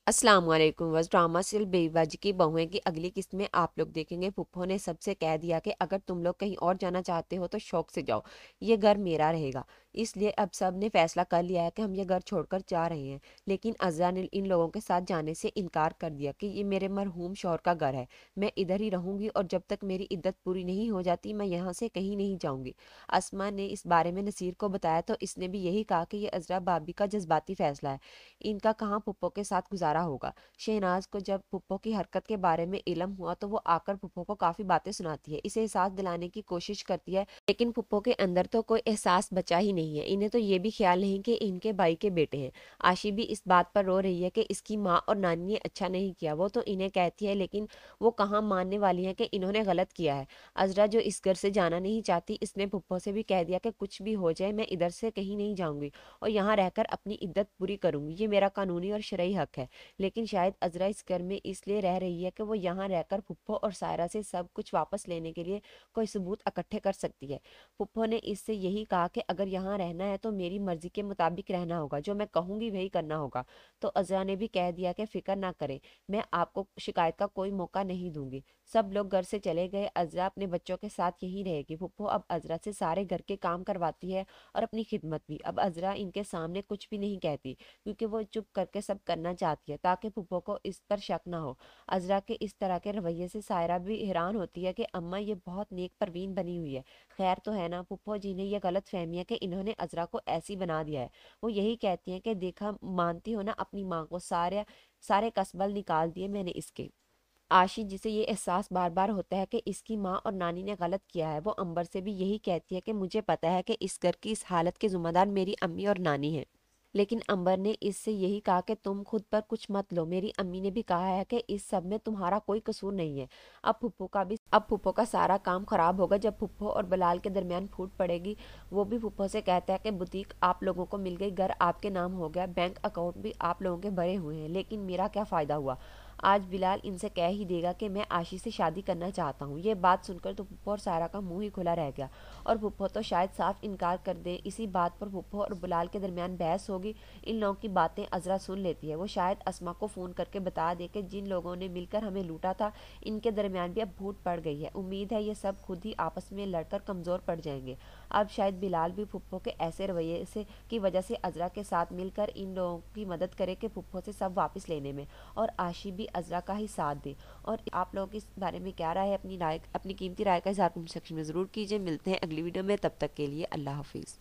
अस्सलाम वालेकुम। बस ड्रामा सिर्फ बेईवाजी की बहुएं की अगली किस्त में आप लोग देखेंगे। पुप्पो ने सबसे कह दिया कि अगर तुम लोग कहीं और जाना चाहते हो तो शौक से जाओ, ये घर मेरा रहेगा। इसलिए अब सब ने फैसला कर लिया है कि हम ये घर छोड़कर जा रहे हैं। लेकिन अज़रा ने इन लोगों के साथ जाने से इनकार कर दिया कि ये मेरे मरहूम शौहर का घर है, मैं इधर ही रहूंगी और जब तक मेरी इद्दत पूरी नहीं हो जाती मैं यहाँ से कहीं नहीं जाऊंगी। अस्मा ने इस बारे में नसीर को बताया तो इसने भी यही कहा कि ये अज़रा भाभी का जज्बाती फैसला है, इनका कहाँ पुप्पो के साथ गुजारा होगा। शहनाज को जब पुप्पो की हरकत के बारे में इल्म हुआ तो वो आकर पुप्पो को काफी बातें सुनाती है, इसे एहसास दिलाने की कोशिश करती है। लेकिन पुप्पो के अंदर तो कोई एहसास बचा ही नहीं है। इन्हें तो ये भी ख्याल नहीं कि इनके भाई के बेटे हैं। आशी भी इस बात पर रो रही है कि इसकी माँ और नानी ने अच्छा नहीं किया। वो तो इन्हें कहती है लेकिन वो कहाँ मानने वाली है कि इन्होंने गलत किया है। अजरा जो इस घर से जाना नहीं चाहती, इसने पुप्पो से भी कह दिया कि कुछ भी हो जाए मैं इधर से कहीं नहीं जाऊंगी और यहाँ रहकर अपनी इद्दत पूरी करूंगी, ये मेरा कानूनी और शरई हक है। लेकिन शायद अजरा इस घर में इसलिए रह रही है कि वो यहाँ रहकर पुप्पो और सायरा से सब कुछ वापस लेने के लिए कोई सबूत इकट्ठे कर सकती है। पुप्पो ने इससे यही कहा कि अगर यहाँ रहना है तो मेरी मर्जी के मुताबिक रहना होगा, जो मैं कहूंगी वही करना होगा। तो अजरा ने भी कह दिया कि फिक्र ना करें, मैं आपको शिकायत का कोई मौका नहीं दूंगी। सब लोग घर से चले गए। अजरा अपने बच्चों के साथ यहीं रहेगी। पुप्पो अब अजरा से सारे घर के काम करवाती है और अपनी खिदमत भी। अब अजरा इनके सामने कुछ भी नहीं कहती क्योंकि वो चुप करके सब करना चाहती है ताकि पुप्पो को इस पर शक ना हो। अजरा के इस तरह के रवैये से सायरा भी हैरान होती है कि अम्मा ये बहुत नेक परवीन बनी हुई है। खैर तो है ना, पुप्पो जी ने यह गलत फहमी है कि इन्होंने अजरा को ऐसी बना दिया है। वो यही कहती हैं कि देखा, मानती हो ना अपनी माँ को, सारे सारे कसबल निकाल दिए मैंने इसके। आशी, जिसे ये एहसास बार बार होता है कि इसकी माँ और नानी ने गलत किया है, वो अंबर से भी यही कहती है कि मुझे पता है कि इस घर की इस हालत के जिम्मेदार मेरी अम्मी और नानी हैं। लेकिन अंबर ने इससे यही कहा कि तुम खुद पर कुछ मत लो, मेरी अम्मी ने भी कहा है कि इस सब में तुम्हारा कोई कसूर नहीं है। अब फुप्पो का सारा काम खराब होगा जब फुप्पो और बलाल के दरमियान फूट पड़ेगी। वो भी फुप्पो से कहता है कि बुटीक आप लोगों को मिल गई, घर आपके नाम हो गया, बैंक अकाउंट भी आप लोगों के भरे हुए हैं, लेकिन मेरा क्या फायदा हुआ। आज बिलाल इनसे कह ही देगा कि मैं आशी से शादी करना चाहता हूँ। ये बात सुनकर तो पुप्पो और सारा का मुंह ही खुला रह गया और पुप्पो तो शायद साफ इनकार कर दे। इसी बात पर पुप्पो और बिलाल के दरमियान बहस होगी। इन लोगों की बातें अजरा सुन लेती है। वो शायद अस्मा को फोन करके बता दे कि जिन लोगों ने मिलकर हमें लूटा था, इनके दरमियान भी अब फूट पड़ गई है। उम्मीद है ये सब खुद ही आपस में लड़कर कमजोर पड़ जाएंगे। अब शायद बिलाल भी पुप्पो के ऐसे रवैये से की वजह से अजरा के साथ मिलकर इन लोगों की मदद करे कि पुप्पो से सब वापस लेने में, और आशी भी अजरा का ही साथ दे। और आप लोगों के इस बारे में क्या राय है, अपनी कीमती राय का इज़हार कमेंट सेक्शन में ज़रूर कीजिए। मिलते हैं अगली वीडियो में, तब तक के लिए अल्लाह हाफिज़।